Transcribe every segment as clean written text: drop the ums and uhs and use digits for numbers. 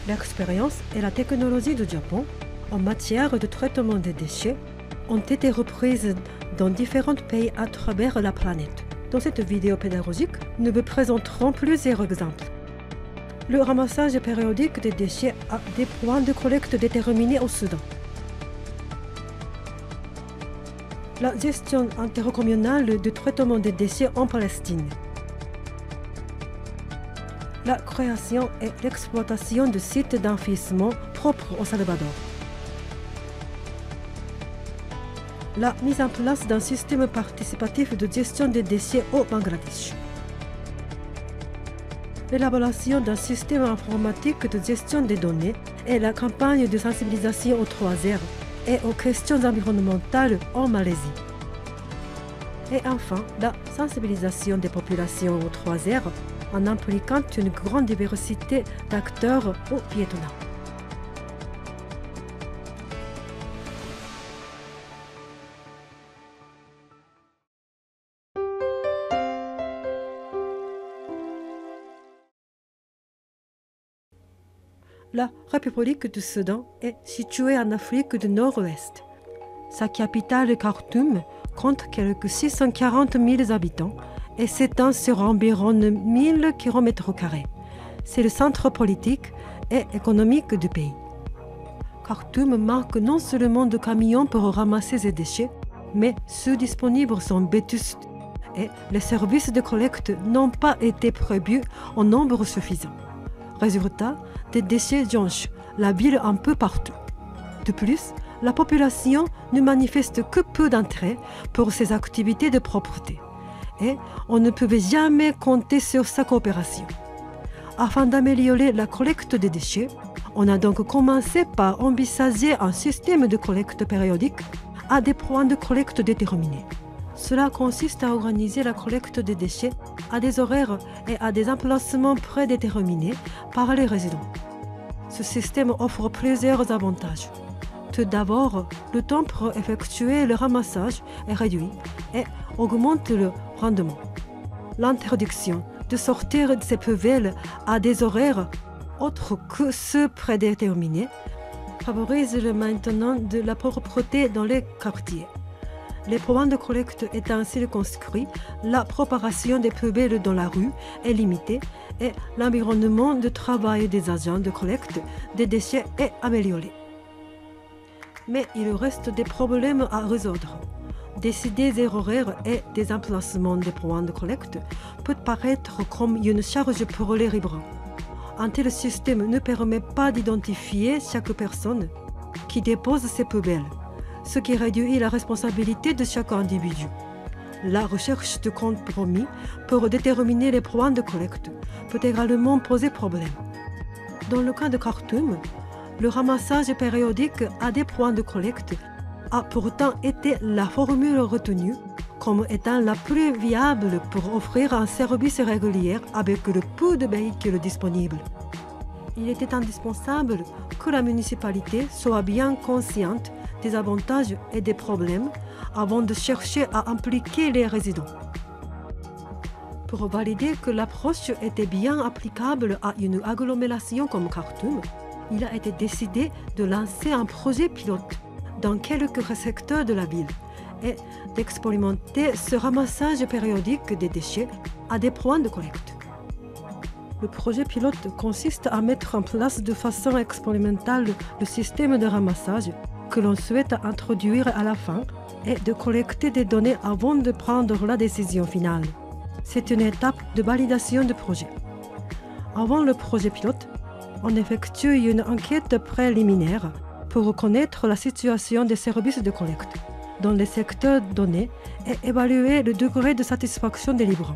L'expérience et la technologie du Japon en matière de traitement des déchets ont été reprises dans différents pays à travers la planète. Dans cette vidéo pédagogique, nous vous présenterons plusieurs exemples. Le ramassage périodique des déchets a des points de collecte déterminés au Soudan. La gestion intercommunale du traitement des déchets en Palestine. La création et l'exploitation de sites d'enfouissement propres au Salvador. La mise en place d'un système participatif de gestion des déchets au Bangladesh. L'élaboration d'un système informatique de gestion des données et la campagne de sensibilisation aux 3R et aux questions environnementales en Malaisie. Et enfin, la sensibilisation des populations aux 3R en impliquant une grande diversité d'acteurs au Vietnam. La République du Soudan est située en Afrique du Nord-Ouest. Sa capitale, Khartoum, compte quelques 640 000 habitants et s'étend sur environ 1000 km². C'est le centre politique et économique du pays. Khartoum manque non seulement de camions pour ramasser ces déchets, mais ceux disponibles sont vétustes et les services de collecte n'ont pas été prévus en nombre suffisant. Résultat, des déchets jonchent la ville un peu partout. De plus, la population ne manifeste que peu d'intérêt pour ces activités de propreté. Et on ne pouvait jamais compter sur sa coopération. Afin d'améliorer la collecte des déchets, on a donc commencé par envisager un système de collecte périodique à des points de collecte déterminés. Cela consiste à organiser la collecte des déchets à des horaires et à des emplacements prédéterminés par les résidents. Ce système offre plusieurs avantages. Tout d'abord, le temps pour effectuer le ramassage est réduit et augmente le rendement. L'interdiction de sortir de ces poubelles à des horaires autres que ceux prédéterminés favorise le maintien de la propreté dans les quartiers. Les points de collecte étant circonscrits, la propagation des poubelles dans la rue est limitée et l'environnement de travail des agents de collecte des déchets est amélioré. Mais il reste des problèmes à résoudre. Décider des horaires et des emplacements des points de collecte peut paraître comme une charge pour les riverains. Un tel système ne permet pas d'identifier chaque personne qui dépose ses poubelles, ce qui réduit la responsabilité de chaque individu. La recherche de compromis pour déterminer les points de collecte peut également poser problème. Dans le cas de Khartoum, le ramassage périodique à des points de collecte a pourtant été la formule retenue comme étant la plus viable pour offrir un service régulier avec le peu de véhicules disponibles. Il était indispensable que la municipalité soit bien consciente des avantages et des problèmes avant de chercher à impliquer les résidents. Pour valider que l'approche était bien applicable à une agglomération comme Khartoum, il a été décidé de lancer un projet pilote dans quelques secteurs de la ville et d'expérimenter ce ramassage périodique des déchets à des points de collecte. Le projet pilote consiste à mettre en place de façon expérimentale le système de ramassage que l'on souhaite introduire à la fin et de collecter des données avant de prendre la décision finale. C'est une étape de validation du projet. Avant le projet pilote, on effectue une enquête préliminaire pour connaître la situation des services de collecte dans les secteurs donnés et évaluer le degré de satisfaction des riverains.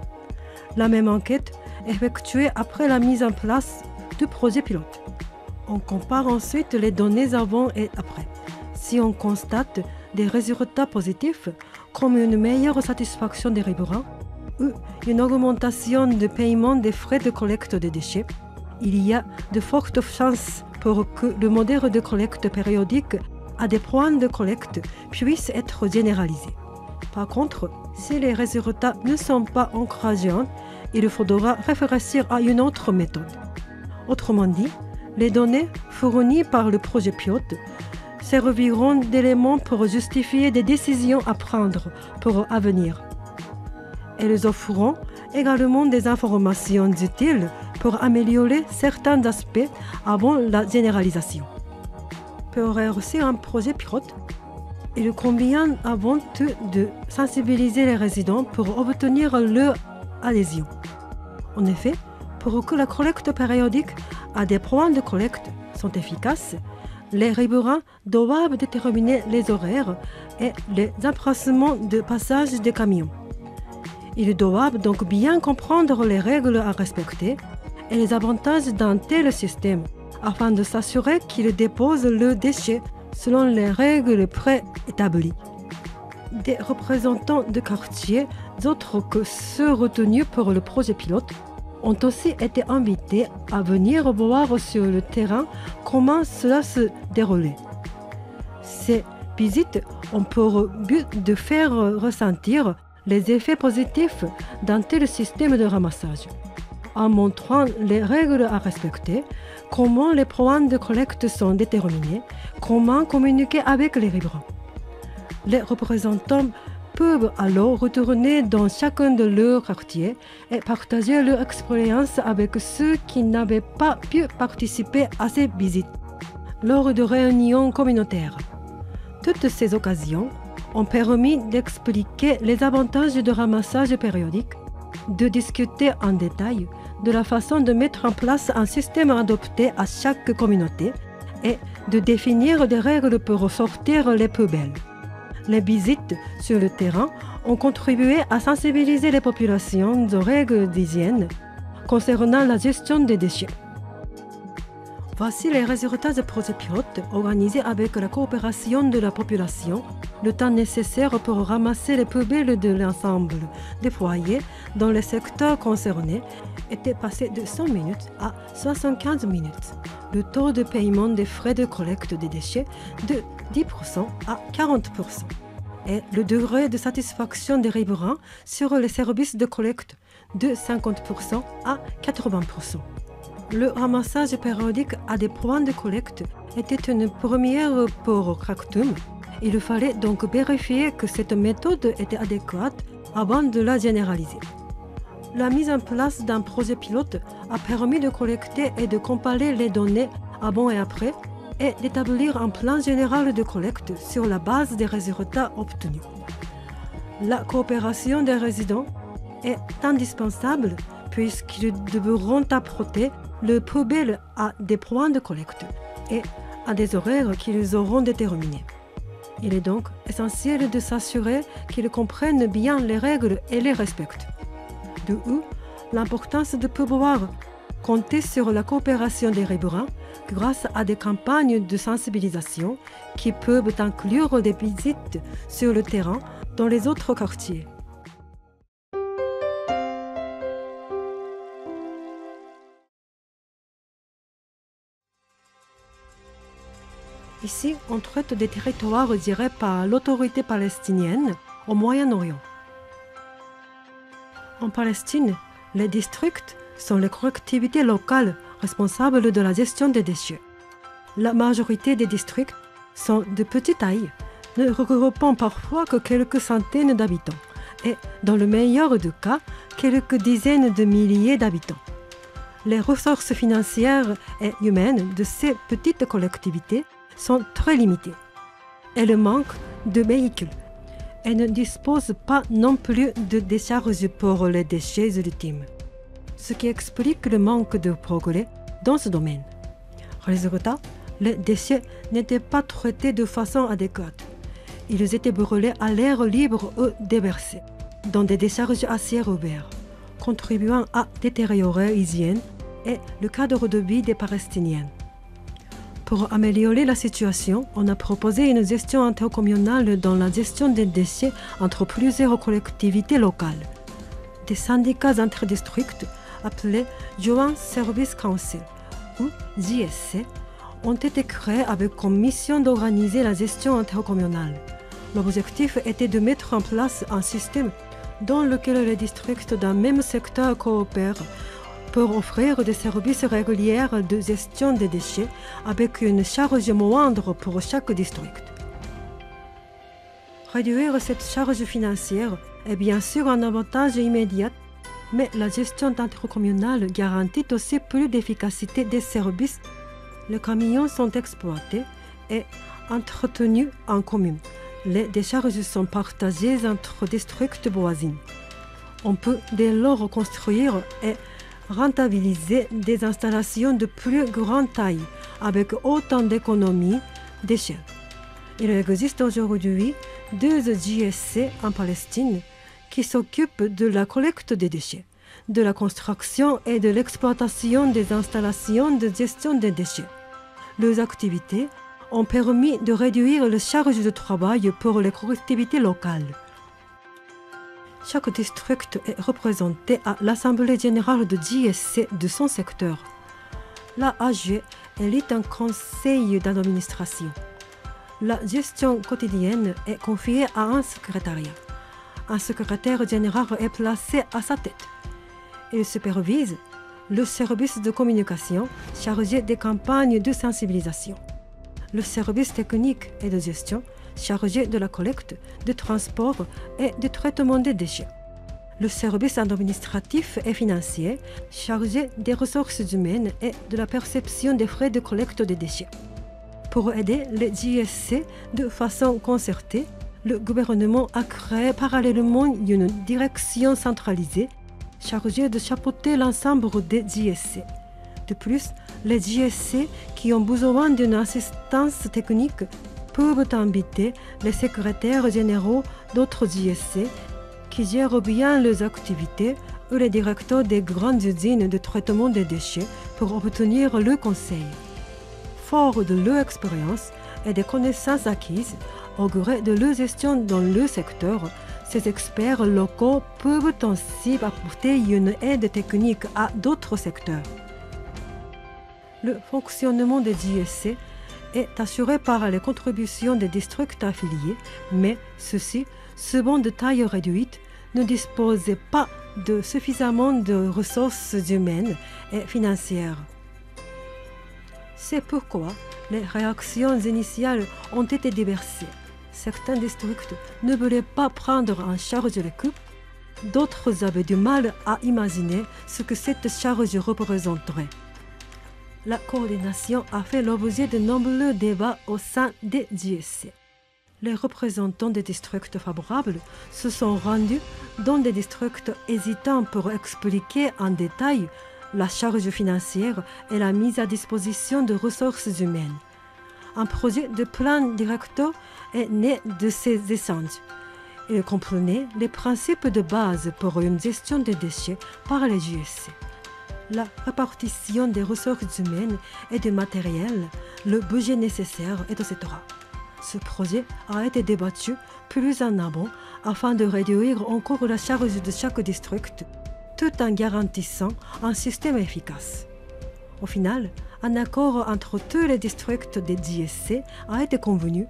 La même enquête est effectuée après la mise en place du projet pilote. On compare ensuite les données avant et après. Si on constate des résultats positifs, comme une meilleure satisfaction des riverains ou une augmentation de paiement des frais de collecte des déchets, il y a de fortes chances pour que le modèle de collecte périodique à des points de collecte puisse être généralisé. Par contre, si les résultats ne sont pas encourageants, il faudra réfléchir à une autre méthode. Autrement dit, Les données fournies par le projet pilote serviront d'éléments pour justifier des décisions à prendre pour l'avenir. Elles offront également des informations utiles pour améliorer certains aspects avant la généralisation. Pour réussir un projet pilote, il convient avant tout de sensibiliser les résidents pour obtenir leur adhésion. En effet, pour que la collecte périodique à des points de collecte soit efficace, les riverains doivent déterminer les horaires et les emplacements de passage des camions. Ils doivent donc bien comprendre les règles à respecter et les avantages d'un tel système afin de s'assurer qu'ils déposent leurs déchets selon les règles préétablies. Des représentants de quartiers autres que ceux retenus pour le projet pilote ont aussi été invités à venir voir sur le terrain comment cela se déroulait. Ces visites ont pour but de faire ressentir les effets positifs d'un tel système de ramassage, en montrant les règles à respecter, comment les points de collecte sont déterminés, comment communiquer avec les riverains. Les représentants peuvent alors retourner dans chacun de leurs quartiers et partager leur expérience avec ceux qui n'avaient pas pu participer à ces visites lors de réunions communautaires. Toutes ces occasions ont permis d'expliquer les avantages de ramassage périodique, de discuter en détail de la façon de mettre en place un système adopté à chaque communauté et de définir des règles pour sortir les poubelles. Les visites sur le terrain ont contribué à sensibiliser les populations aux règles d'hygiène concernant la gestion des déchets. Voici les résultats du projet pilote organisé avec la coopération de la population, le temps nécessaire pour ramasser les poubelles de l'ensemble des foyers dans les secteurs concernés était passé de 100 minutes à 75 minutes. Le taux de paiement des frais de collecte des déchets de 10% à 40%. Et le degré de satisfaction des riverains sur les services de collecte de 50% à 80%. Le ramassage périodique à des points de collecte était une première pour Khartoum. Il fallait donc vérifier que cette méthode était adéquate avant de la généraliser. La mise en place d'un projet pilote a permis de collecter et de comparer les données avant et après et d'établir un plan général de collecte sur la base des résultats obtenus. La coopération des résidents est indispensable puisqu'ils devront apporter le poubelle à des points de collecte et à des horaires qu'ils auront déterminés. Il est donc essentiel de s'assurer qu'ils comprennent bien les règles et les respectent. De où l'importance de pouvoir compter sur la coopération des riverains grâce à des campagnes de sensibilisation qui peuvent inclure des visites sur le terrain dans les autres quartiers. Ici, on traite des territoires gérés par l'autorité palestinienne au Moyen-Orient. En Palestine, les districts sont les collectivités locales responsables de la gestion des déchets. La majorité des districts sont de petite taille, ne regroupant parfois que quelques centaines d'habitants et, dans le meilleur des cas, quelques dizaines de milliers d'habitants. Les ressources financières et humaines de ces petites collectivités sont très limitées. Elles manquent de véhicules et ne disposent pas non plus de décharge pour les déchets ultimes, ce qui explique le manque de progrès dans ce domaine. Résultat, les déchets n'étaient pas traités de façon adéquate. Ils étaient brûlés à l'air libre ou déversés dans des décharges à ciel ouvert, contribuant à détériorer l'hygiène et le cadre de vie des Palestiniens. Pour améliorer la situation, on a proposé une gestion intercommunale dans la gestion des déchets entre plusieurs collectivités locales. Des syndicats interdistricts appelés Joint Service Council ou JSC ont été créés avec comme mission d'organiser la gestion intercommunale. L'objectif était de mettre en place un système dans lequel les districts d'un même secteur coopèrent pour offrir des services réguliers de gestion des déchets avec une charge moindre pour chaque district. Réduire cette charge financière est bien sûr un avantage immédiat, mais la gestion intercommunale garantit aussi plus d'efficacité des services. Les camions sont exploités et entretenus en commune. Les décharges sont partagées entre districts voisins. On peut dès lors construire et rentabiliser des installations de plus grande taille avec autant d'économies d'échelle. Il existe aujourd'hui 2 JSC en Palestine qui s'occupent de la collecte des déchets, de la construction et de l'exploitation des installations de gestion des déchets. Leurs activités ont permis de réduire la charge de travail pour les collectivités locales. Chaque district est représenté à l'Assemblée générale de JSC de son secteur. La AG élit un conseil d'administration. La gestion quotidienne est confiée à un secrétariat. Un secrétaire général est placé à sa tête. Il supervise le service de communication chargé des campagnes de sensibilisation, le service technique et de gestion chargé de la collecte, du transport et du traitement des déchets, le service administratif et financier chargé des ressources humaines et de la perception des frais de collecte des déchets. Pour aider les JSC de façon concertée, le gouvernement a créé parallèlement une direction centralisée chargée de chapeauter l'ensemble des JSC. De plus, les JSC qui ont besoin d'une assistance technique peuvent inviter les secrétaires généraux d'autres JSC qui gèrent bien leurs activités ou les directeurs des grandes usines de traitement des déchets pour obtenir le conseil. Fort de leur expérience et des connaissances acquises au gré de leur gestion dans le secteur, ces experts locaux peuvent aussi apporter une aide technique à d'autres secteurs. Le fonctionnement des JSC est assuré par les contributions des districts affiliés, mais ceux-ci, souvent de taille réduite, ne disposaient pas de suffisamment de ressources humaines et financières. C'est pourquoi les réactions initiales ont été diverses. Certains districts ne voulaient pas prendre en charge les coûts, d'autres avaient du mal à imaginer ce que cette charge représenterait. La coordination a fait l'objet de nombreux débats au sein des JSC. Les représentants des districts favorables se sont rendus dans des districts hésitants pour expliquer en détail la charge financière et la mise à disposition de ressources humaines. Un projet de plan directeur est né de ces échanges. Il comprenait les principes de base pour une gestion des déchets par les JSC. La répartition des ressources humaines et du matériel, le budget nécessaire, etc. Ce projet a été débattu plus en amont afin de réduire encore la charge de chaque district, tout en garantissant un système efficace. Au final, un accord entre tous les districts des JSC a été convenu,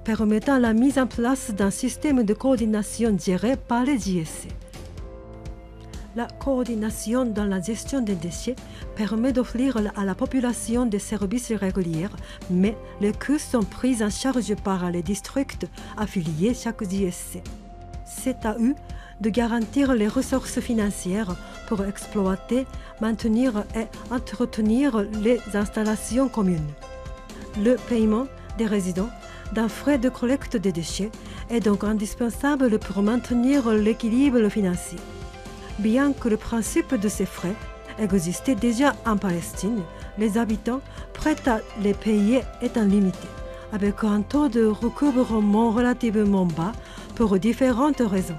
permettant la mise en place d'un système de coordination géré par les JSC. La coordination dans la gestion des déchets permet d'offrir à la population des services réguliers, mais les coûts sont pris en charge par les districts affiliés chaque JSC. C'est à eux de garantir les ressources financières pour exploiter, maintenir et entretenir les installations communes. Le paiement des résidents d'un frais de collecte des déchets est donc indispensable pour maintenir l'équilibre financier. Bien que le principe de ces frais existait déjà en Palestine, les habitants prêts à les payer étant limités, avec un taux de recouvrement relativement bas pour différentes raisons.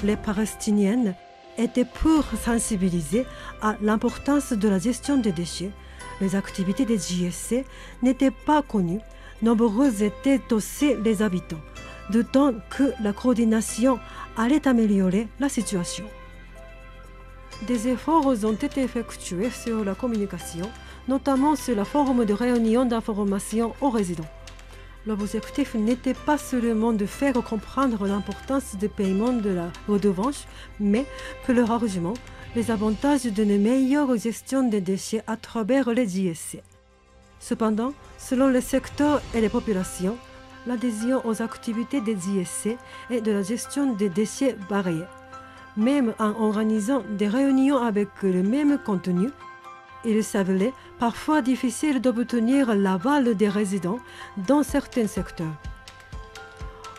Les Palestiniennes étaient peu sensibilisées à l'importance de la gestion des déchets. Les activités des JSC n'étaient pas connues. Nombreux étaient aussi les habitants, d'autant que la coordination allait améliorer la situation. Des efforts ont été effectués sur la communication, notamment sur la forme de réunion d'information aux résidents. L'objectif n'était pas seulement de faire comprendre l'importance du paiement de la redevance, mais plus largement les avantages d'une meilleure gestion des déchets à travers les ISC. Cependant, selon les secteurs et les populations, l'adhésion aux activités des ISC et de la gestion des déchets varie. Même en organisant des réunions avec le même contenu, il s'avère parfois difficile d'obtenir l'aval des résidents dans certains secteurs.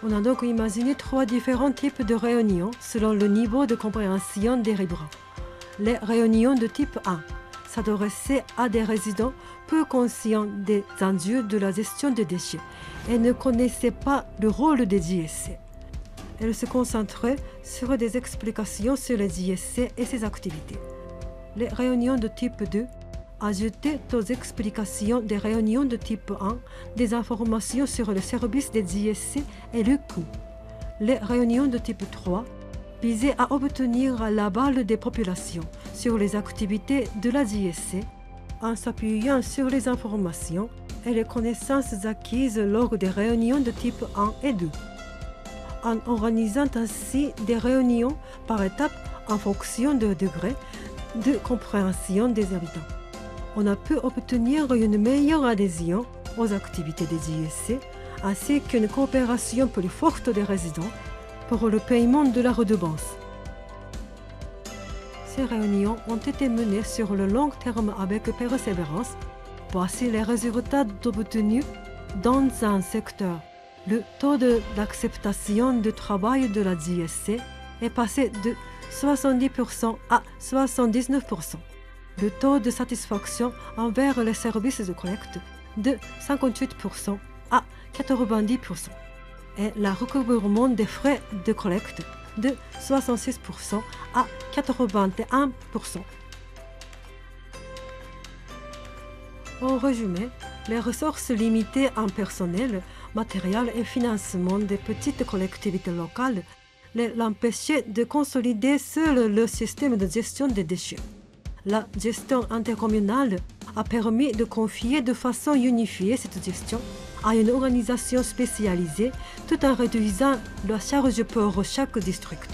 On a donc imaginé 3 différents types de réunions selon le niveau de compréhension des riverains. Les réunions de type 1 s'adressaient à des résidents peu conscients des enjeux de la gestion des déchets et ne connaissaient pas le rôle des ISC. Elles se concentraient sur des explications sur les ISC et ses activités. Les réunions de type 2 ajoutaient aux explications des réunions de type 1 des informations sur le service des ISC et le coût. Les réunions de type 3 visaient à obtenir l'aval des populations sur les activités de la ISC en s'appuyant sur les informations et les connaissances acquises lors des réunions de type 1 et 2. En organisant ainsi des réunions par étapes en fonction du degré de compréhension des habitants, on a pu obtenir une meilleure adhésion aux activités des ISC ainsi qu'une coopération plus forte des résidents pour le paiement de la redevance. Ces réunions ont été menées sur le long terme avec persévérance. Voici les résultats obtenus dans un secteur. Le taux d'acceptation du travail de la ISC est passé de 70% à 79%. Le taux de satisfaction envers les services de collecte de 58% à 90%. Et le recouvrement des frais de collecte de 66% à 81%. En résumé, les ressources limitées en personnel, matériel et financement des petites collectivités locales l'empêchaient de consolider seul le système de gestion des déchets. La gestion intercommunale a permis de confier de façon unifiée cette gestion à une organisation spécialisée tout en réduisant la charge pour chaque district.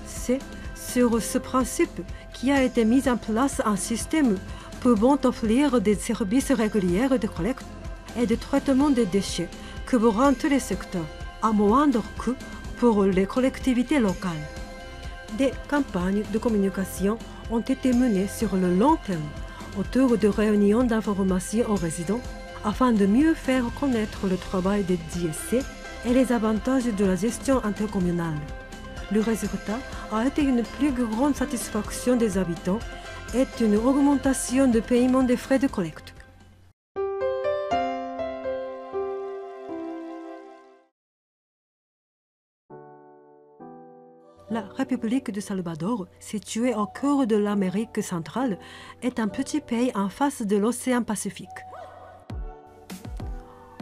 C'est sur ce principe qu'a été mis en place un système pouvant offrir des services réguliers de collecte et de traitement des déchets couvrant tous les secteurs à moindre coût pour les collectivités locales. Des campagnes de communication ont été menées sur le long terme autour de réunions d'information aux résidents afin de mieux faire connaître le travail des ISC et les avantages de la gestion intercommunale. Le résultat a été une plus grande satisfaction des habitants et une augmentation de paiement des frais de collecte. La République de Salvador, située au cœur de l'Amérique centrale, est un petit pays en face de l'océan Pacifique.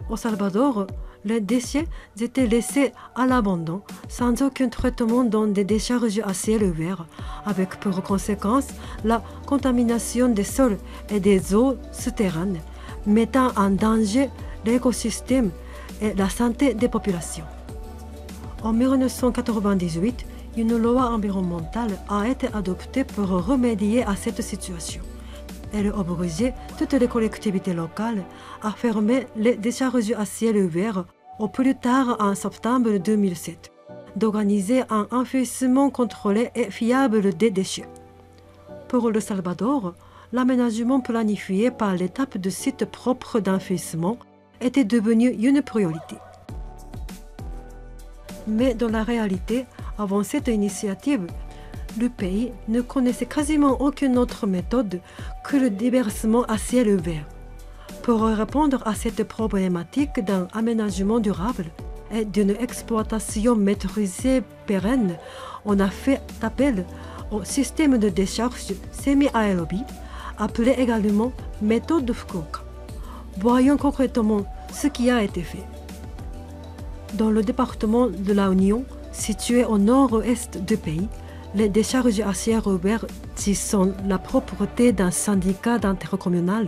Au Salvador, les déchets étaient laissés à l'abandon, sans aucun traitement dans des décharges à ciel ouvert, avec pour conséquence la contamination des sols et des eaux souterraines, mettant en danger l'écosystème et la santé des populations. En 1998, une loi environnementale a été adoptée pour remédier à cette situation. Elle obligeait toutes les collectivités locales à fermer les décharges à ciel ouvert au plus tard en septembre 2007, d'organiser un enfouissement contrôlé et fiable des déchets. Pour le Salvador, l'aménagement planifié par l'étape de site propre d'enfouissement était devenu une priorité. Mais dans la réalité, avant cette initiative, le pays ne connaissait quasiment aucune autre méthode que le déversement à ciel ouvert. Pour répondre à cette problématique d'un aménagement durable et d'une exploitation maîtrisée pérenne, on a fait appel au système de décharge semi-aérobie, appelé également méthode Fukuoka. Voyons concrètement ce qui a été fait. Dans le département de la Union, situé au nord-est du pays, les décharges à ciel ouvert qui sont la propreté d'un syndicat d'intercommunal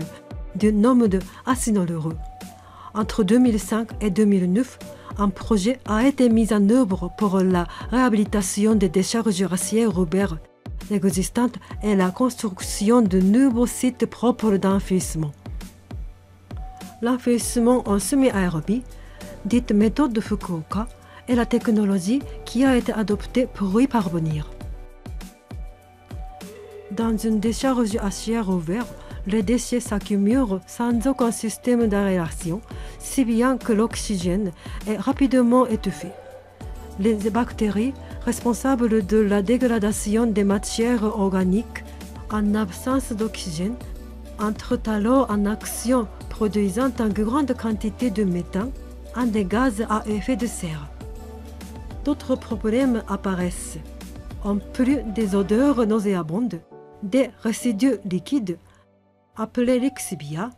du nom de Asinoluru. Entre 2005 et 2009, un projet a été mis en œuvre pour la réhabilitation des décharges à ciel ouvert existantes et la construction de nouveaux sites propres d'enfouissement. L'enfouissement en semi-aérobie, dite méthode de Fukuoka, est la technologie qui a été adoptée pour y parvenir. Dans une décharge à ciel ouvert, les déchets s'accumulent sans aucun système d'aération, si bien que l'oxygène est rapidement étouffé. Les bactéries responsables de la dégradation des matières organiques en absence d'oxygène entrent alors en action, produisant une grande quantité de méthane, un des gaz à effet de serre. D'autres problèmes apparaissent. En plus des odeurs nauséabondes, des résidus liquides, appelés lixiviats,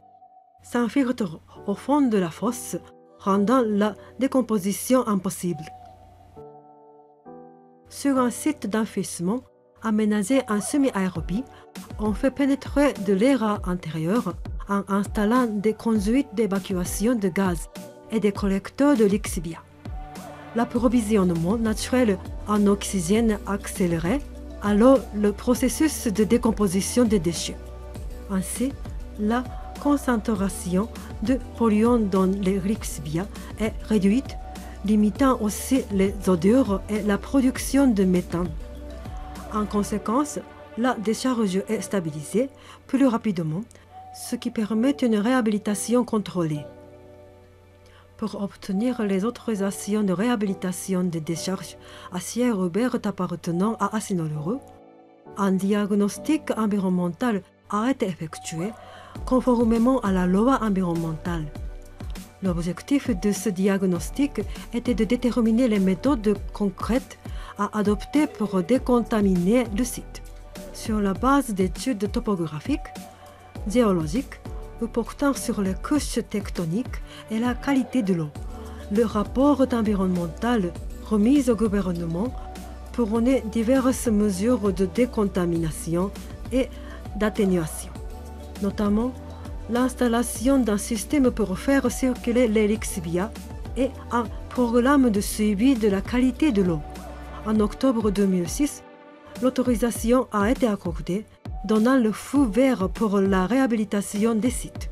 s'infiltrent au fond de la fosse, rendant la décomposition impossible. Sur un site d'enfouissement aménagé en semi-aérobie, on fait pénétrer de l'air intérieur en installant des conduites d'évacuation de gaz et des collecteurs de lixiviats. L'approvisionnement naturel en oxygène accéléré alors le processus de décomposition des déchets. Ainsi, la concentration de polluants dans les lixiviats est réduite, limitant aussi les odeurs et la production de méthane. En conséquence, la décharge est stabilisée plus rapidement, ce qui permet une réhabilitation contrôlée. Pour obtenir les autorisations de réhabilitation des décharges à ciel ouvert appartenant à Asinoluru, un diagnostic environnemental a été effectué conformément à la loi environnementale. L'objectif de ce diagnostic était de déterminer les méthodes concrètes à adopter pour décontaminer le site. Sur la base d'études topographiques, géologiques, ou portant sur les couches tectoniques et la qualité de l'eau, le rapport environnemental remis au gouvernement prônait diverses mesures de décontamination et d'atténuation, notamment l'installation d'un système pour faire circuler les lixiviats et un programme de suivi de la qualité de l'eau. En octobre 2006, l'autorisation a été accordée, donnant le feu vert pour la réhabilitation des sites.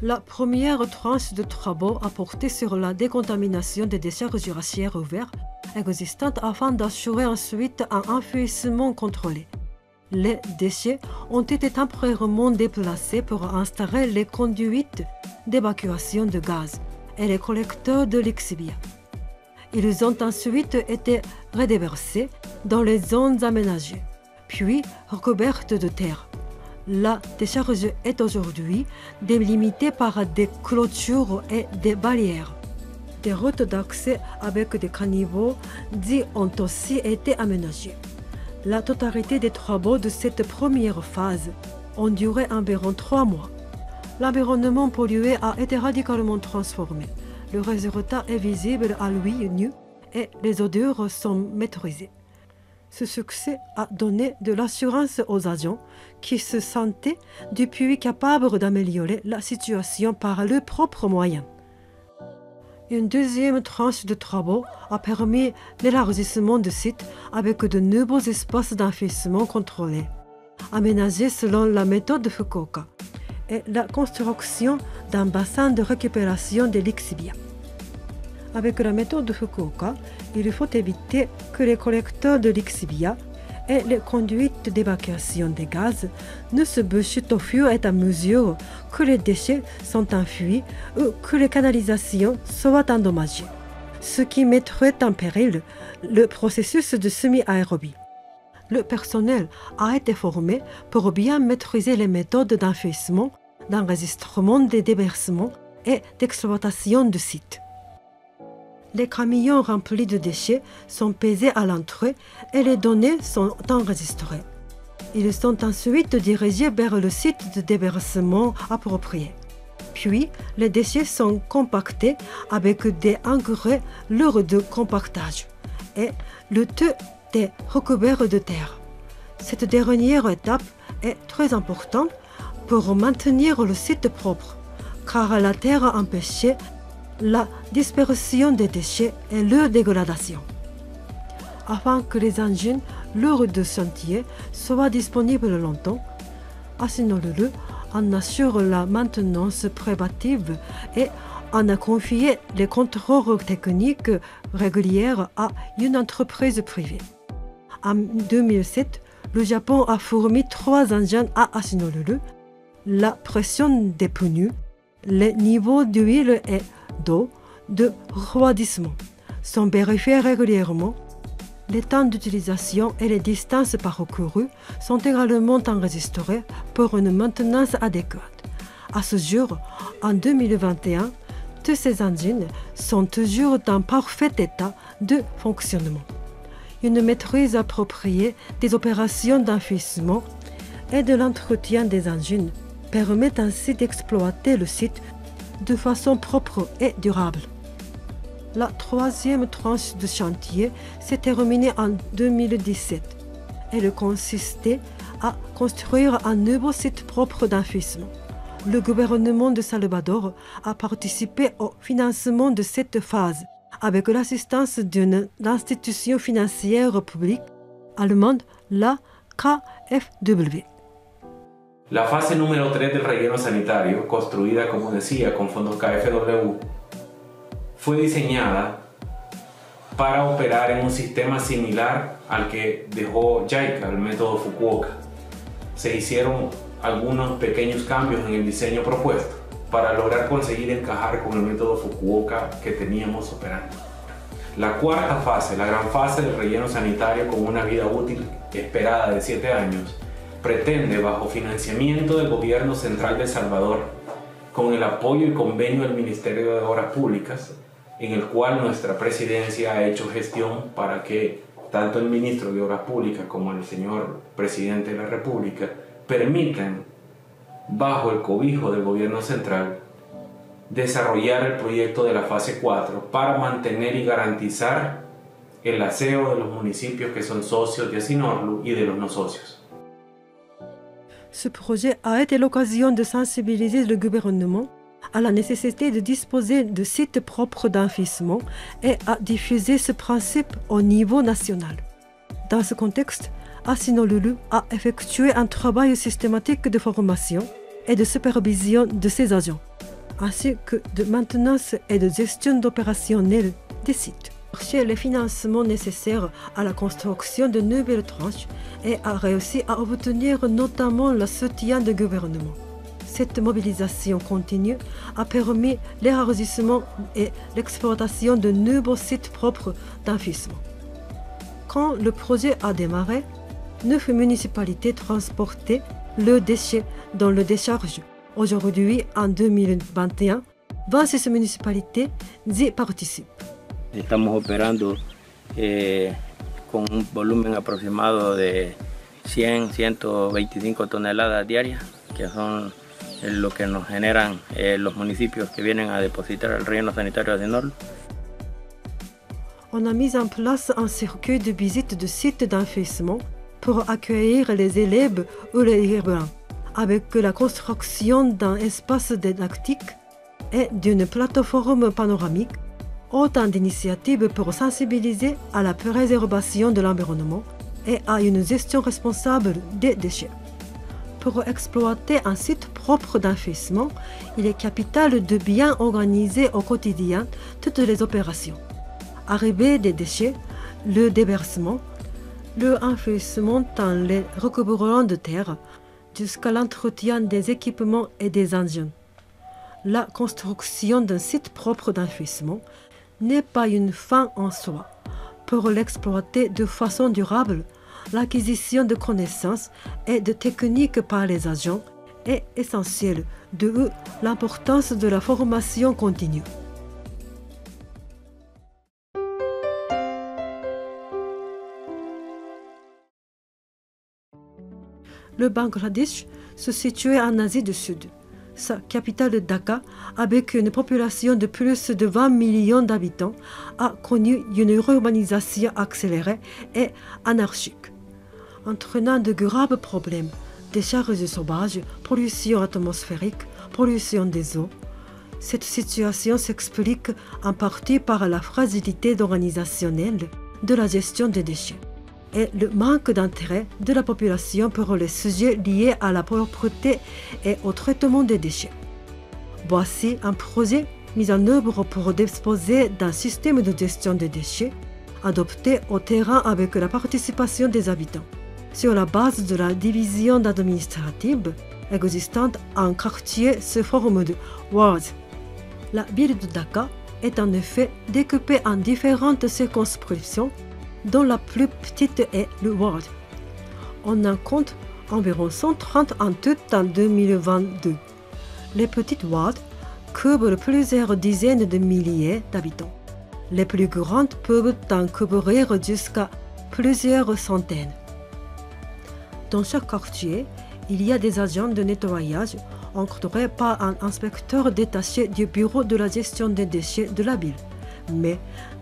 La première tranche de travaux a porté sur la décontamination des décharges à ciel ouvert existantes afin d'assurer ensuite un enfouissement contrôlé. Les déchets ont été temporairement déplacés pour installer les conduites d'évacuation de gaz et les collecteurs de lixiviats. Ils ont ensuite été redéversés dans les zones aménagées, puis recouvertes de terre. La décharge est aujourd'hui délimitée par des clôtures et des barrières. Des routes d'accès avec des caniveaux dits ont aussi été aménagées. La totalité des travaux de cette première phase ont duré environ 3 mois. L'environnement pollué a été radicalement transformé. Le résultat est visible à l'œil nu et les odeurs sont maîtrisées. Ce succès a donné de l'assurance aux agents qui se sentaient depuis capables d'améliorer la situation par leurs propres moyens. Une deuxième tranche de travaux a permis l'élargissement du site avec de nouveaux espaces d'enfouissement contrôlés, aménagés selon la méthode de Fukuoka, et la construction d'un bassin de récupération des lixiviats. Avec la méthode de Fukuoka, il faut éviter que les collecteurs de lixiviats et les conduites d'évacuation des gaz ne se bouchent au fur et à mesure que les déchets sont enfouis ou que les canalisations soient endommagées, ce qui mettrait en péril le processus de semi-aérobie. Le personnel a été formé pour bien maîtriser les méthodes d'enfouissement, d'enregistrement des déversements et d'exploitation du site. Les camions remplis de déchets sont pesés à l'entrée et les données sont enregistrées. Ils sont ensuite dirigés vers le site de déversement approprié. Puis, les déchets sont compactés avec des engrais lourds de compactage et le tout est recouvert de terre. Cette dernière étape est très importante pour maintenir le site propre, car la terre empêchait la dispersion des déchets et leur dégradation. Afin que les engins l'heure de chantier soit disponible longtemps. Asinolulu en assure la maintenance préventive et en a confié les contrôles techniques réguliers à une entreprise privée. En 2007, le Japon a fourni 3 engins à Asinolulu. La pression des pneus, les niveaux d'huile et d'eau de refroidissement sont vérifiés régulièrement. Les temps d'utilisation et les distances parcourues sont également enregistrés pour une maintenance adéquate. À ce jour, en 2021, tous ces engins sont toujours en parfait état de fonctionnement. Une maîtrise appropriée des opérations d'enfouissement et de l'entretien des engins permet ainsi d'exploiter le site de façon propre et durable. La 3e tranche de chantier s'est terminée en 2017. Elle consistait à construire un nouveau site propre d'enfouissement. Le gouvernement de Salvador a participé au financement de cette phase avec l'assistance d'une institution financière publique allemande, la KfW. La fase número 3 del relleno sanitario, construida como decía con fondos KfW, fue diseñada para operar en un sistema similar al que dejó JICA, el método Fukuoka. Se hicieron algunos pequeños cambios en el diseño propuesto para lograr conseguir encajar con el método Fukuoka que teníamos operando. La cuarta fase, la gran fase del relleno sanitario con una vida útil esperada de 7 años, pretende, bajo financiamiento del Gobierno Central de El Salvador, con el apoyo y convenio del Ministerio de Obras Públicas, en el cual nuestra presidencia ha hecho gestión para que tanto el ministro de Obras Públicas como el señor presidente de la República permitan, bajo el cobijo del Gobierno Central, desarrollar el proyecto de la fase 4 para mantener y garantizar el aseo de los municipios que son socios de Asinorlu y de los no socios. Ce projet a été l'occasion de sensibiliser le gouvernement à la nécessité de disposer de sites propres d'enfouissement et à diffuser ce principe au niveau national. Dans ce contexte, Asinolulu a effectué un travail systématique de formation et de supervision de ses agents, ainsi que de maintenance et de gestion opérationnelle des sites. Chercher les financements nécessaires à la construction de nouvelles tranches et a réussi à obtenir notamment le soutien du gouvernement. Cette mobilisation continue a permis l'élargissement et l'exploitation de nouveaux sites propres d'enfouissement. Quand le projet a démarré, 9 municipalités transportaient le déchet dans le décharge. Aujourd'hui, en 2021, 26 municipalités y participent. Estamos operando con un volumen aproximado de 100-125 toneladas diarias, que son lo que nos generan los municipios que vienen a depositar el relleno sanitario de Asinorlu. On a mis en place un circuit de visite de sites d'enfouissement pour accueillir les élèves ou les urbains, avec la construction d'un espace didactique et d'une plateforme panoramique. Autant d'initiatives pour sensibiliser à la préservation de l'environnement et à une gestion responsable des déchets. Pour exploiter un site propre d'enfouissement, il est capital de bien organiser au quotidien toutes les opérations. Arrivée des déchets, le déversement, le enfouissement dans les recouvrements de terre, jusqu'à l'entretien des équipements et des engins. La construction d'un site propre d'enfouissement n'est pas une fin en soi. Pour l'exploiter de façon durable, l'acquisition de connaissances et de techniques par les agents est essentielle, d'où l'importance de la formation continue. Le Bangladesh se situe en Asie du Sud. Sa capitale Dhaka, avec une population de plus de 20 millions d'habitants, a connu une urbanisation accélérée et anarchique, entraînant de graves problèmes, décharges sauvages, pollution atmosphérique, pollution des eaux. Cette situation s'explique en partie par la fragilité organisationnelle de la gestion des déchets. et le manque d'intérêt de la population pour les sujets liés à la propreté et au traitement des déchets. Voici un projet mis en œuvre pour disposer d'un système de gestion des déchets adopté au terrain avec la participation des habitants, sur la base de la division administrative existante en quartier sous forme de wards. La ville de Dhaka est en effet découpée en différentes circonscriptions, dont la plus petite est le ward. On en compte environ 130 en tout en 2022. Les petites wards couvrent plusieurs dizaines de milliers d'habitants. Les plus grandes peuvent en couvrir jusqu'à plusieurs centaines. Dans chaque quartier, il y a des agents de nettoyage encadrés par un inspecteur détaché du bureau de la gestion des déchets de la ville. Mais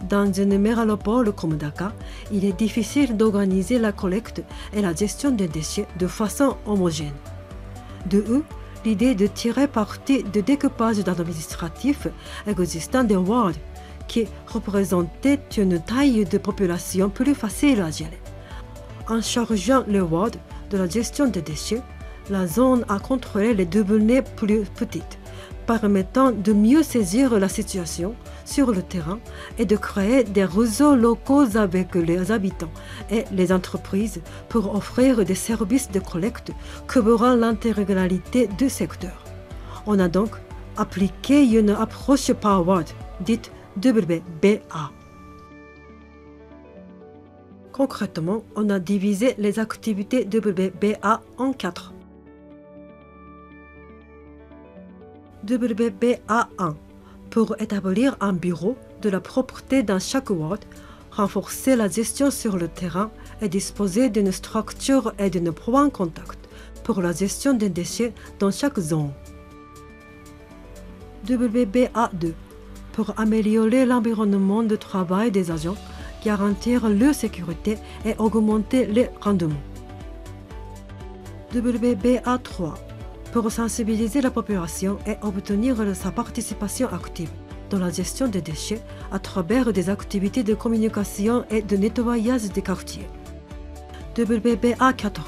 dans une mégalopole comme Dhaka, il est difficile d'organiser la collecte et la gestion des déchets de façon homogène. De où l'idée de tirer parti du découpage administratif existant des wards, qui représentait une taille de population plus facile à gérer. En chargeant les wards de la gestion des déchets, la zone à contrôler les devenait plus petite, permettant de mieux saisir la situation sur le terrain et de créer des réseaux locaux avec les habitants et les entreprises pour offrir des services de collecte couvrant l'intégralité du secteur. On a donc appliqué une approche par ward, dite WBA. Concrètement, on a divisé les activités WBA en 4. WBA 1 pour établir un bureau de la propreté dans chaque ward, renforcer la gestion sur le terrain et disposer d'une structure et d'un point contact pour la gestion des déchets dans chaque zone. WBA 2 pour améliorer l'environnement de travail des agents, garantir leur sécurité et augmenter les rendements. WBA 3 pour sensibiliser la population et obtenir sa participation active dans la gestion des déchets à travers des activités de communication et de nettoyage des quartiers. WBA 4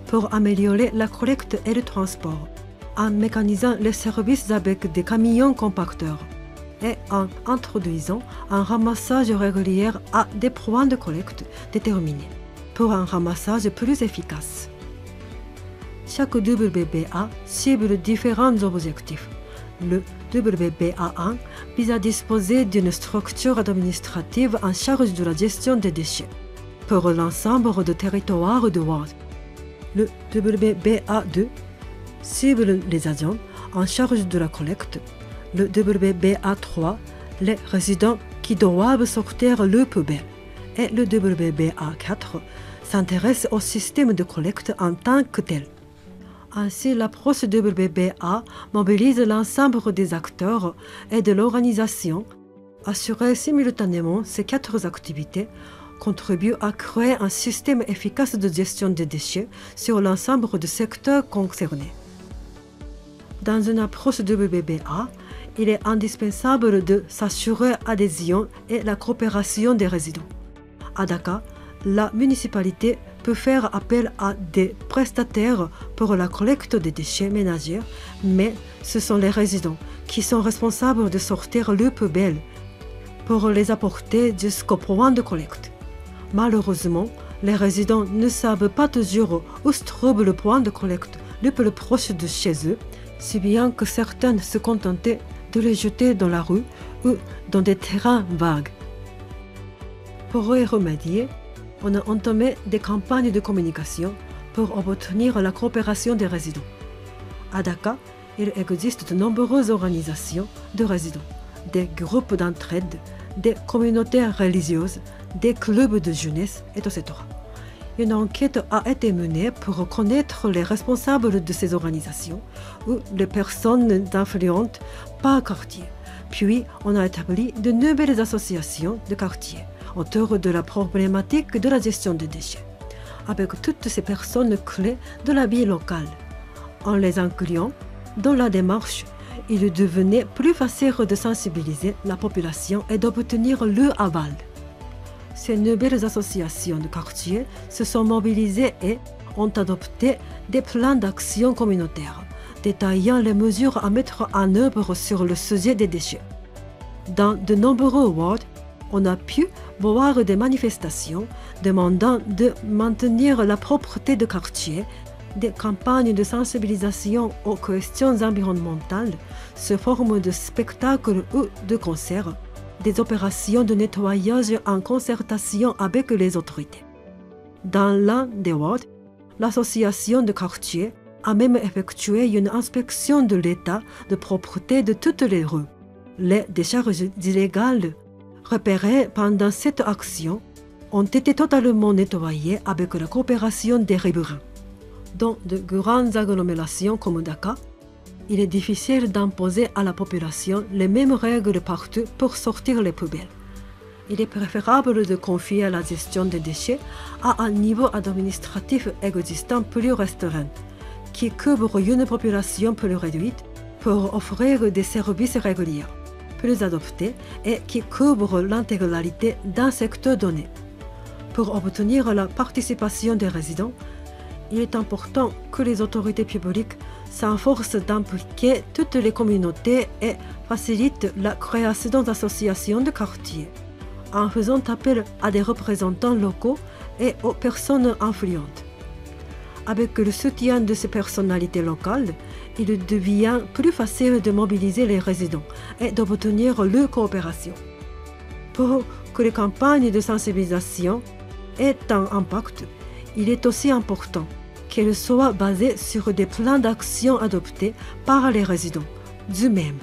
pour améliorer la collecte et le transport, en mécanisant les services avec des camions compacteurs et en introduisant un ramassage régulier à des points de collecte déterminés pour un ramassage plus efficace. Chaque WBA cible différents objectifs. Le WBA1 vise à disposer d'une structure administrative en charge de la gestion des déchets pour l'ensemble du territoire de ward. Le WBA2 cible les agents en charge de la collecte. Le WBA3 les résidents qui doivent sortir leurs poubelles. Et le WBA4 s'intéresse au système de collecte en tant que tel. Ainsi, l'approche WBA mobilise l'ensemble des acteurs et de l'organisation. Assurer simultanément ces 4 activités contribue à créer un système efficace de gestion des déchets sur l'ensemble du secteur concerné. Dans une approche WBA, il est indispensable de s'assurer l'adhésion et la coopération des résidents. À Dhaka, la municipalité peut faire appel à des prestataires pour la collecte des déchets ménagers, mais ce sont les résidents qui sont responsables de sortir leurs poubelles pour les apporter jusqu'au point de collecte. Malheureusement, les résidents ne savent pas toujours où se trouve le point de collecte le plus proche de chez eux, si bien que certains se contentaient de les jeter dans la rue ou dans des terrains vagues. Pour y remédier, on a entamé des campagnes de communication pour obtenir la coopération des résidents. À Dhaka, il existe de nombreuses organisations de résidents, des groupes d'entraide, des communautés religieuses, des clubs de jeunesse, etc. Une enquête a été menée pour connaître les responsables de ces organisations ou les personnes influentes par quartier. Puis, on a établi de nouvelles associations de quartier autour de la problématique de la gestion des déchets, avec toutes ces personnes clés de la vie locale. En les incluant dans la démarche, il devenait plus facile de sensibiliser la population et d'obtenir leur aval. Ces nouvelles associations de quartier se sont mobilisées et ont adopté des plans d'action communautaire, détaillant les mesures à mettre en œuvre sur le sujet des déchets. Dans de nombreux wards, on a pu voir des manifestations demandant de maintenir la propreté de quartier, des campagnes de sensibilisation aux questions environnementales sous forme de spectacles ou de concerts, des opérations de nettoyage en concertation avec les autorités. Dans l'un des wards, l'association de quartier a même effectué une inspection de l'état de propreté de toutes les rues. Les décharges illégales repérées pendant cette action ont été totalement nettoyées avec la coopération des riverains. Dans de grandes agglomérations comme Dakar, il est difficile d'imposer à la population les mêmes règles partout pour sortir les poubelles. Il est préférable de confier la gestion des déchets à un niveau administratif existant plus restreint, qui couvre une population plus réduite pour offrir des services réguliers, plus adaptés et qui couvre l'intégralité d'un secteur donné. Pour obtenir la participation des résidents, il est important que les autorités publiques s'efforcent d'impliquer toutes les communautés et facilitent la création d'associations de quartier, en faisant appel à des représentants locaux et aux personnes influentes. Avec le soutien de ces personnalités locales, il devient plus facile de mobiliser les résidents et d'obtenir leur coopération. Pour que les campagnes de sensibilisation aient un impact, il est aussi important qu'elles soient basées sur des plans d'action adoptés par les résidents eux-mêmes.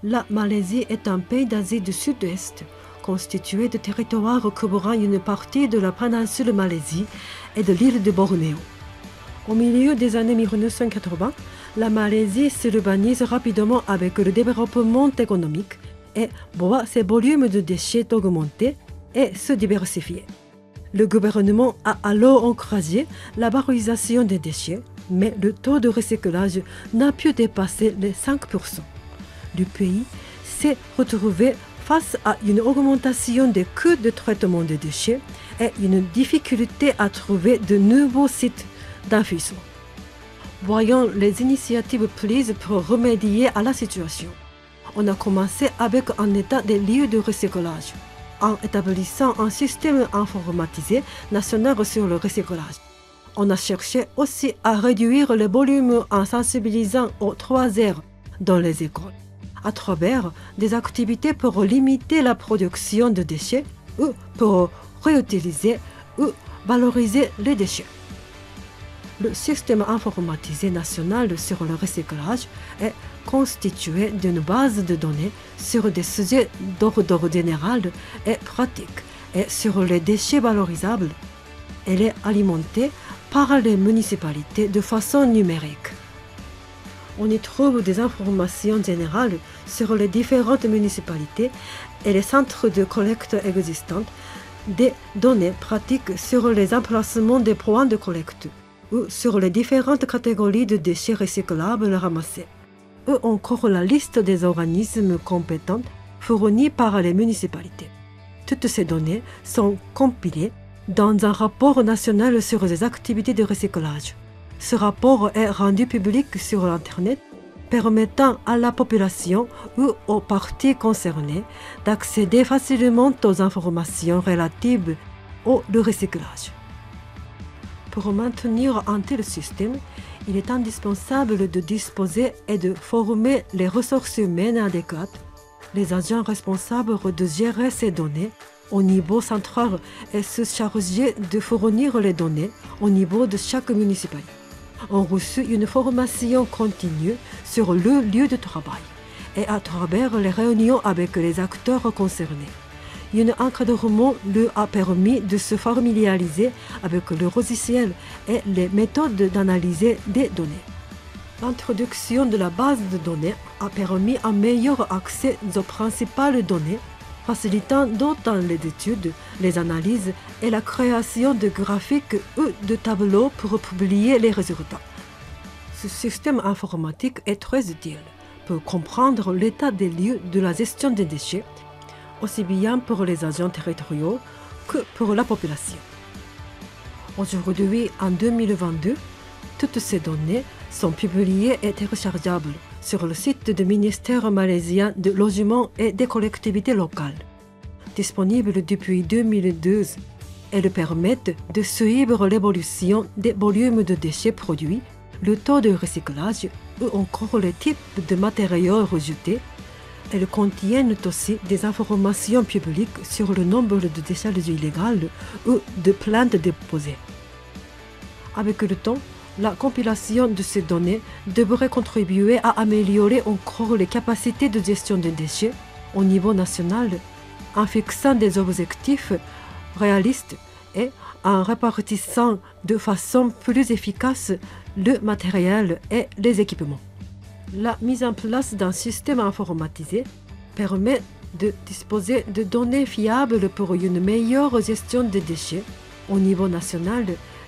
La Malaisie est un pays d'Asie du Sud-Est, constitué de territoires couvrant une partie de la péninsule Malaisie et de l'île de Bornéo. Au milieu des années 1980, la Malaisie s'urbanise rapidement avec le développement économique et voit ses volumes de déchets augmenter et se diversifier. Le gouvernement a alors encouragé la valorisation des déchets, mais le taux de recyclage n'a pu dépasser les 5%. Le pays s'est retrouvé face à une augmentation des coûts de traitement des déchets et une difficulté à trouver de nouveaux sites d'enfouissement. Voyant les initiatives prises pour remédier à la situation, on a commencé avec un état des lieux de recyclage, en établissant un système informatisé national sur le recyclage. On a cherché aussi à réduire le volume en sensibilisant aux 3 R dans les écoles, à travers des activités pour limiter la production de déchets ou pour réutiliser ou valoriser les déchets. Le système informatisé national sur le recyclage est constitué d'une base de données sur des sujets d'ordre général et pratique et sur les déchets valorisables. Elle est alimentée par les municipalités de façon numérique. On y trouve des informations générales sur les différentes municipalités et les centres de collecte existants, des données pratiques sur les emplacements des points de collecte ou sur les différentes catégories de déchets recyclables ramassés, ou encore la liste des organismes compétents fournis par les municipalités. Toutes ces données sont compilées dans un rapport national sur les activités de recyclage. Ce rapport est rendu public sur Internet, permettant à la population ou aux parties concernées d'accéder facilement aux informations relatives au recyclage. Pour maintenir un tel système, il est indispensable de disposer et de former les ressources humaines adéquates, les agents responsables de gérer ces données au niveau central et se charger de fournir les données au niveau de chaque municipalité. On reçut une formation continue sur le lieu de travail et à travers les réunions avec les acteurs concernés. Un encadrement lui a permis de se familiariser avec le logiciel et les méthodes d'analyse des données. L'introduction de la base de données a permis un meilleur accès aux principales données facilitant d'autant les études, les analyses et la création de graphiques ou de tableaux pour publier les résultats. Ce système informatique est très utile pour comprendre l'état des lieux de la gestion des déchets, aussi bien pour les agents territoriaux que pour la population. Aujourd'hui, en 2022, toutes ces données sont publiées et téléchargeables sur le site du ministère malaisien du Logement et des collectivités locales. Disponibles depuis 2012, elles permettent de suivre l'évolution des volumes de déchets produits, le taux de recyclage ou encore les types de matériaux rejetés. Elles contiennent aussi des informations publiques sur le nombre de décharges illégales ou de plaintes déposées. Avec le temps, la compilation de ces données devrait contribuer à améliorer encore les capacités de gestion des déchets au niveau national en fixant des objectifs réalistes et en répartissant de façon plus efficace le matériel et les équipements. La mise en place d'un système informatisé permet de disposer de données fiables pour une meilleure gestion des déchets au niveau national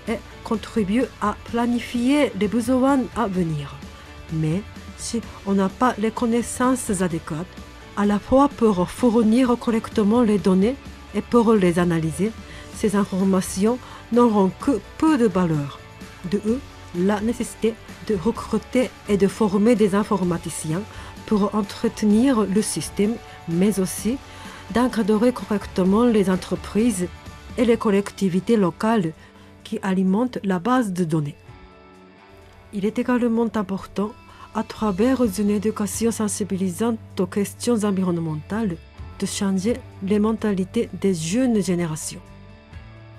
et contribue à planifier les besoins à venir. Mais si on n'a pas les connaissances adéquates, à la fois pour fournir correctement les données et pour les analyser, ces informations n'auront que peu de valeur. De eux, la nécessité de recruter et de former des informaticiens pour entretenir le système, mais aussi d'encadrer correctement les entreprises et les collectivités locales qui alimentent la base de données. Il est également important, à travers une éducation sensibilisante aux questions environnementales, de changer les mentalités des jeunes générations.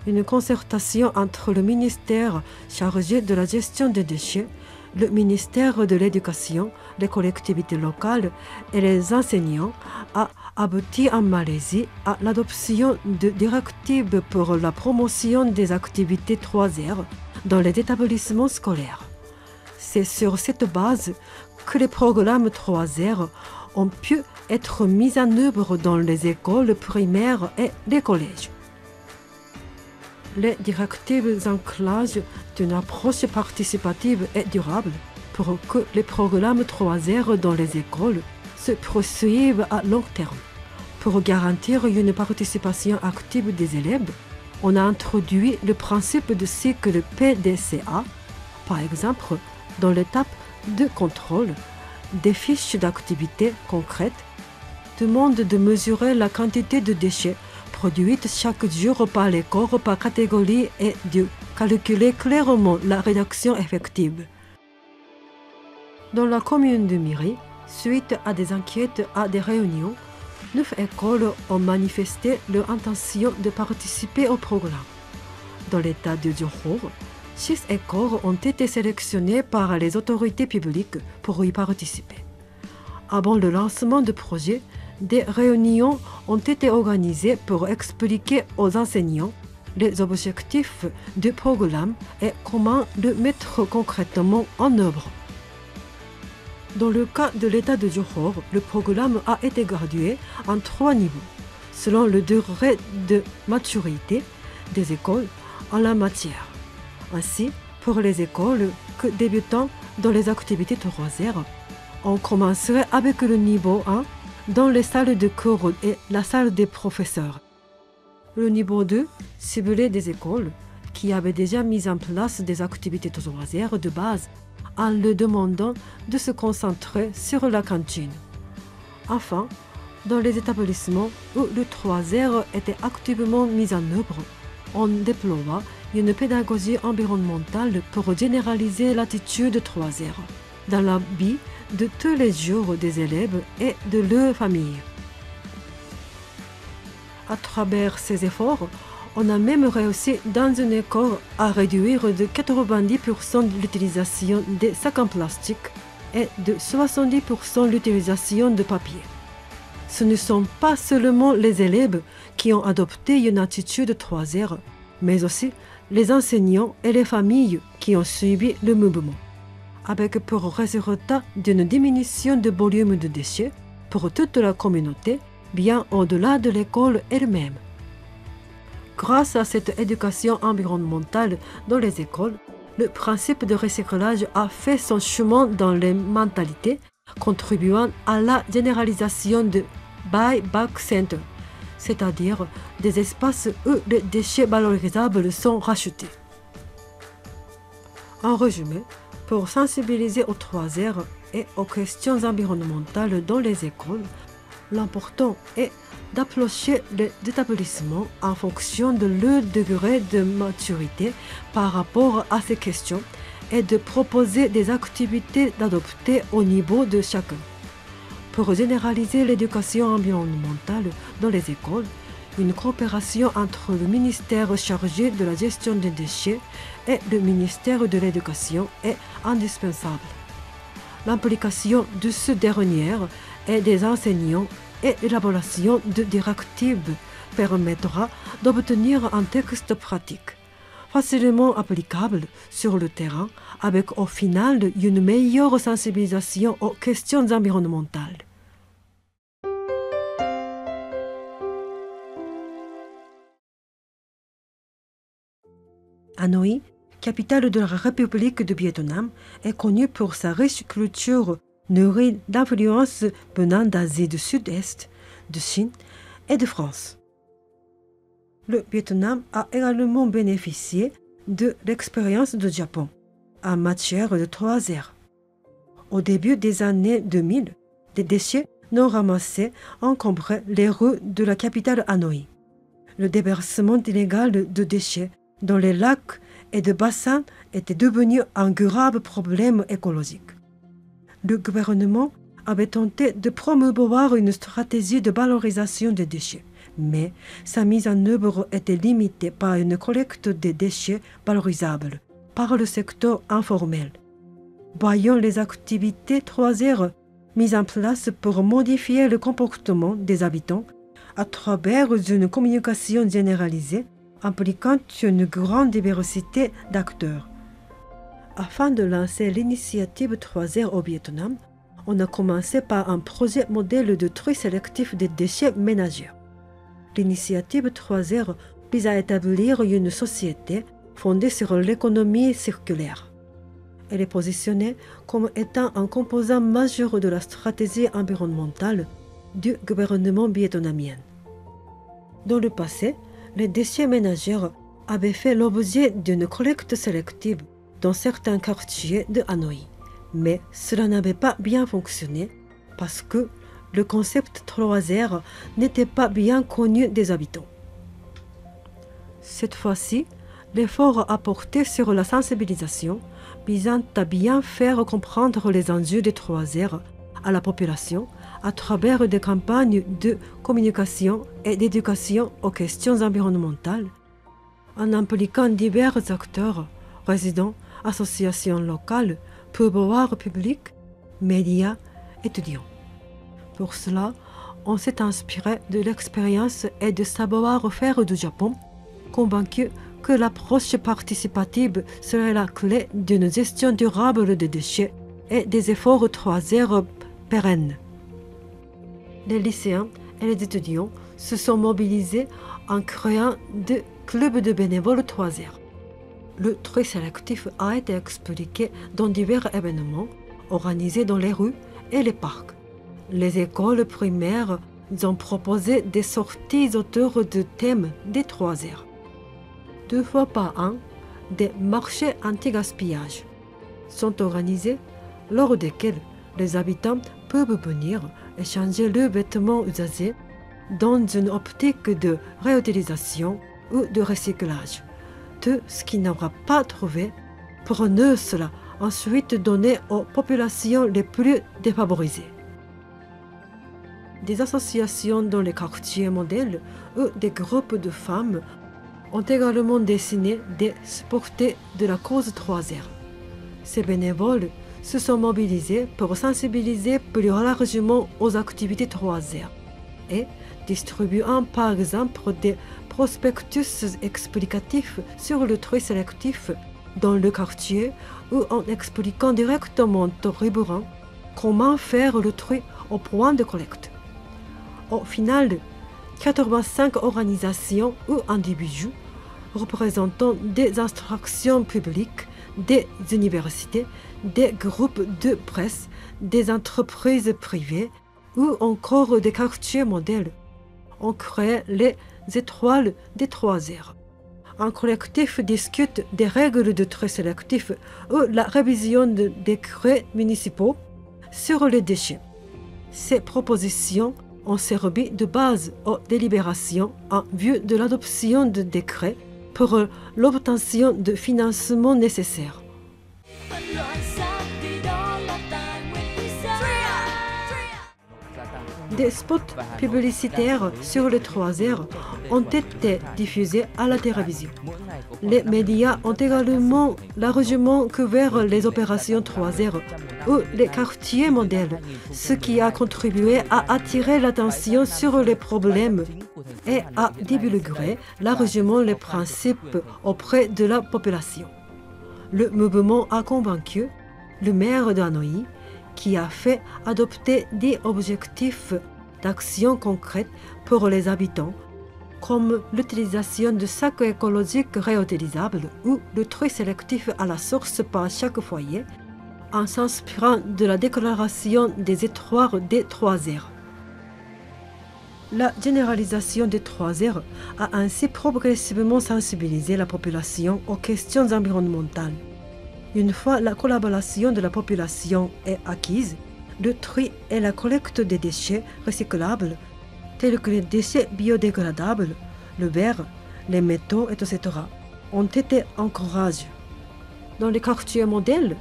Une concertation entre le ministère chargé de la gestion des déchets, le ministère de l'Éducation, les collectivités locales et les enseignants a abouti en Malaisie à l'adoption de directives pour la promotion des activités 3R dans les établissements scolaires. C'est sur cette base que les programmes 3R ont pu être mis en œuvre dans les écoles primaires et les collèges. Les directives enclenchent une approche participative et durable pour que les programmes 3R dans les écoles se poursuivent à long terme. Pour garantir une participation active des élèves, on a introduit le principe de cycle PDCA, par exemple, dans l'étape de contrôle, des fiches d'activités concrètes demandent de mesurer la quantité de déchets produites chaque jour par les corps par catégorie et de calculer clairement la réduction effective. Dans la commune de Miri, suite à des enquêtes à des réunions, 9 écoles ont manifesté leur intention de participer au programme. Dans l'état de Johor, 6 écoles ont été sélectionnées par les autorités publiques pour y participer. Avant le lancement du projet, des réunions ont été organisées pour expliquer aux enseignants les objectifs du programme et comment le mettre concrètement en œuvre. Dans le cas de l'État de Johor, le programme a été gradué en 3 niveaux, selon le degré de maturité des écoles en la matière. Ainsi, pour les écoles que débutant dans les activités 3R, on commencerait avec le niveau 1 dans les salles de cours et la salle des professeurs. Le niveau 2 ciblait des écoles qui avaient déjà mis en place des activités 3R de base en leur demandant de se concentrer sur la cantine. Enfin, dans les établissements où le 3R était activement mis en œuvre, on déploie une pédagogie environnementale pour généraliser l'attitude 3R dans la vie de tous les jours des élèves et de leurs familles. À travers ces efforts, on a même réussi dans une école à réduire de 90% l'utilisation des sacs en plastique et de 70% l'utilisation de papier. Ce ne sont pas seulement les élèves qui ont adopté une attitude 3R, mais aussi les enseignants et les familles qui ont suivi le mouvement, avec pour résultat d'une diminution de volume de déchets pour toute la communauté bien au-delà de l'école elle-même. Grâce à cette éducation environnementale dans les écoles, le principe de recyclage a fait son chemin dans les mentalités, contribuant à la généralisation de buy-back center, c'est-à-dire des espaces où les déchets valorisables sont rachetés. En résumé, pour sensibiliser aux 3 R et aux questions environnementales dans les écoles, l'important est d'approcher les établissements en fonction de leur degré de maturité par rapport à ces questions et de proposer des activités d'adopter au niveau de chacun. Pour généraliser l'éducation environnementale dans les écoles, une coopération entre le ministère chargé de la gestion des déchets et le ministère de l'Éducation est indispensable. L'implication de ce dernier et des enseignants et l'élaboration de directives permettra d'obtenir un texte pratique, facilement applicable sur le terrain, avec au final une meilleure sensibilisation aux questions environnementales. Hanoï, capitale de la République du Vietnam, est connue pour sa riche culture nourrie d'influences venant d'Asie du Sud-Est, de Chine et de France. Le Vietnam a également bénéficié de l'expérience du Japon en matière de 3 R. Au début des années 2000, des déchets non ramassés encombraient les rues de la capitale Hanoï. Le déversement illégal de déchets dans les lacs et de bassins était devenu un grave problème écologique. Le gouvernement avait tenté de promouvoir une stratégie de valorisation des déchets, mais sa mise en œuvre était limitée par une collecte des déchets valorisables par le secteur informel. Voyons les activités 3 R mises en place pour modifier le comportement des habitants à travers une communication généralisée impliquant une grande diversité d'acteurs. Afin de lancer l'initiative 3 R au Vietnam, on a commencé par un projet modèle de tri sélectif des déchets ménagers. L'initiative 3 R vise à établir une société fondée sur l'économie circulaire. Elle est positionnée comme étant un composant majeur de la stratégie environnementale du gouvernement vietnamien. Dans le passé, les déchets ménagers avaient fait l'objet d'une collecte sélective dans certains quartiers de Hanoï, mais cela n'avait pas bien fonctionné parce que le concept 3 R n'était pas bien connu des habitants. Cette fois-ci, l'effort a porté sur la sensibilisation visant à bien faire comprendre les enjeux des 3 R à la population à travers des campagnes de communication et d'éducation aux questions environnementales, en impliquant divers acteurs, résidents, associations locales, pouvoirs publics, médias, étudiants. Pour cela, on s'est inspiré de l'expérience et du savoir-faire du Japon, convaincu que l'approche participative serait la clé d'une gestion durable des déchets et des efforts 3 R pérennes. Les lycéens et les étudiants se sont mobilisés en créant des clubs de bénévoles 3 R. Le tri sélectif a été expliqué dans divers événements organisés dans les rues et les parcs. Les écoles primaires ont proposé des sorties autour du thème des 3 R. 2 fois par an, des marchés anti-gaspillage sont organisés lors desquels les habitants peuvent venir échanger leurs vêtements usagés dans une optique de réutilisation ou de recyclage. Tout ce qu'ils n'aura pas trouvé pour ne cela ensuite donner aux populations les plus défavorisées. Des associations dans les quartiers modèles ou des groupes de femmes ont également dessiné des supporters de la cause 3 R. Ces bénévoles se sont mobilisés pour sensibiliser plus largement aux activités 3 R et distribuant par exemple des prospectus explicatifs sur le tri sélectif dans le quartier ou en expliquant directement aux riverains comment faire le tri au point de collecte. Au final, 85 organisations ou individus représentant des institutions publiques, des universités, des groupes de presse, des entreprises privées ou encore des quartiers modèles ont créé les étoiles des 3 heures. Un collectif discute des règles de tri sélectif ou la révision de décrets municipaux sur les déchets. Ces propositions ont servi de base aux délibérations en vue de l'adoption de décrets pour l'obtention de financements nécessaires. Des spots publicitaires sur les 3 heures ont été diffusés à la télévision. Les médias ont également largement couvert les opérations 3 heures ou les quartiers modèles, ce qui a contribué à attirer l'attention sur les problèmes et à divulguer largement les principes auprès de la population. Le mouvement a convaincu le maire de Hanoï, qui a fait adopter des objectifs d'action concrète pour les habitants, comme l'utilisation de sacs écologiques réutilisables ou le tri sélectif à la source par chaque foyer, en s'inspirant de la déclaration des étoiles des 3 heures. La généralisation des 3 heures a ainsi progressivement sensibilisé la population aux questions environnementales. Une fois la collaboration de la population est acquise, le tri et la collecte des déchets recyclables, tels que les déchets biodégradables, le verre, les métaux, etc., ont été encouragés. Dans les quartiers modèles,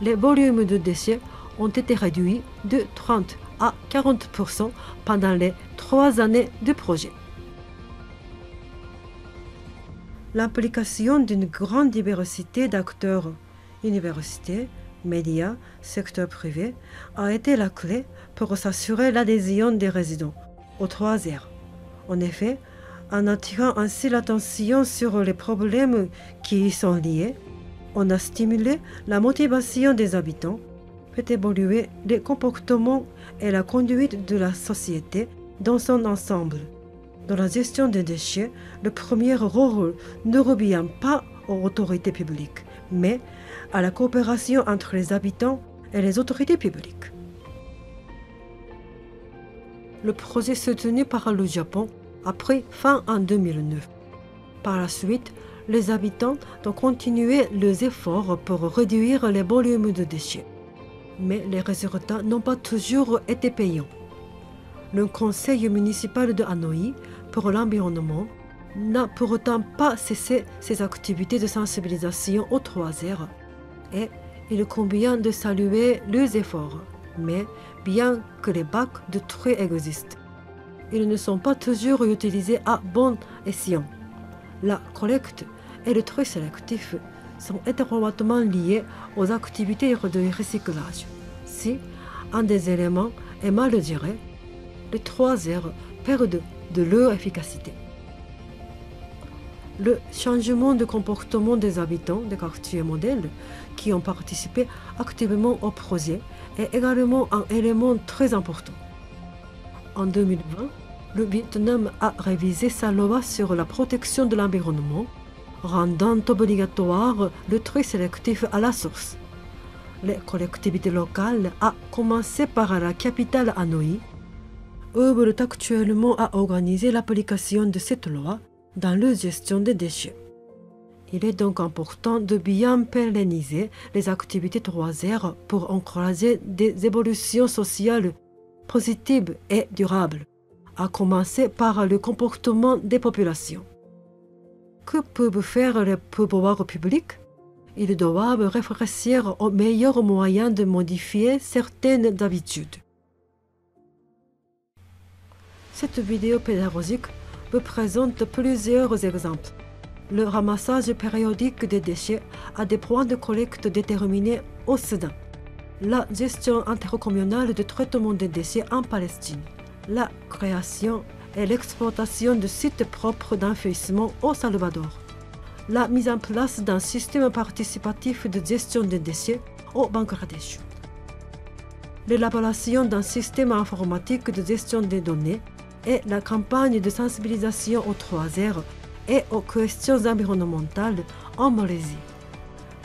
les volumes de déchets ont été réduits de 30 à 40% pendant les 3 années de projet. L'implication d'une grande diversité d'acteurs, universités, médias, secteur privé, a été la clé pour s'assurer l'adhésion des résidents aux 3 heures. En effet, en attirant ainsi l'attention sur les problèmes qui y sont liés, on a stimulé la motivation des habitants, fait évoluer les comportements et la conduite de la société dans son ensemble. Dans la gestion des déchets, le premier rôle ne revient pas aux autorités publiques, mais à la coopération entre les habitants et les autorités publiques. Le projet soutenu par le Japon a pris fin en 2009. Par la suite, les habitants ont continué leurs efforts pour réduire les volumes de déchets. Mais les résultats n'ont pas toujours été payants. Le conseil municipal de Hanoï pour l'environnement n'a pourtant pas cessé ses activités de sensibilisation aux 3 heures et il convient de saluer leurs efforts. Mais bien que les bacs de tri existent, ils ne sont pas toujours utilisés à bon escient. La collecte et le tri sélectif sont étroitement liés aux activités de recyclage. Si un des éléments est mal géré, les 3 heures perdent de leur efficacité. Le changement de comportement des habitants des quartiers modèles qui ont participé activement au projet est également un élément très important. En 2020, le Vietnam a révisé sa loi sur la protection de l'environnement, rendant obligatoire le tri sélectif à la source. Les collectivités locales, à commencer par la capitale Hanoï, œuvrent actuellement à organiser l'application de cette loi dans la gestion des déchets. Il est donc important de bien pérenniser les activités 3 heures pour encourager des évolutions sociales positives et durables, à commencer par le comportement des populations. Que peuvent faire les pouvoirs publics? Ils doivent réfléchir aux meilleurs moyens de modifier certaines habitudes. Cette vidéo pédagogique vous présente plusieurs exemples. Le ramassage périodique des déchets à des points de collecte déterminés au Soudan. La gestion intercommunale de traitement des déchets en Palestine. La création et l'exploitation de sites propres d'enfouissement au Salvador. La mise en place d'un système participatif de gestion des déchets au Bangladesh. l'élaboration d'un système informatique de gestion des données et la campagne de sensibilisation aux 3R et aux questions environnementales en Malaisie.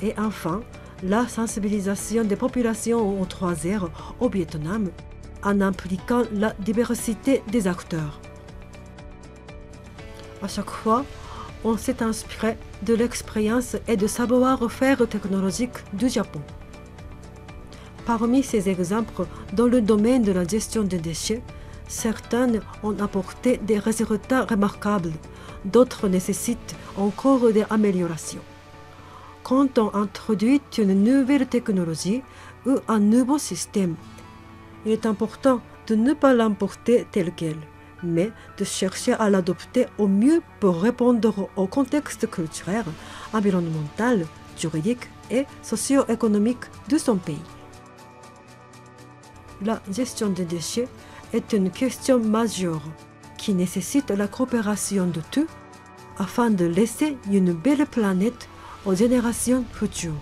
Et enfin, la sensibilisation des populations aux 3R au Vietnam en impliquant la diversité des acteurs. À chaque fois, on s'est inspiré de l'expérience et du savoir-faire technologique du Japon. Parmi ces exemples dans le domaine de la gestion des déchets, certains ont apporté des résultats remarquables, d'autres nécessitent encore des améliorations. Quand on introduit une nouvelle technologie ou un nouveau système, il est important de ne pas l'emporter tel quel, mais de chercher à l'adopter au mieux pour répondre au contexte culturel, environnemental, juridique et socio-économique de son pays. La gestion des déchets est une question majeure qui nécessite la coopération de tous afin de laisser une belle planète aux générations futures.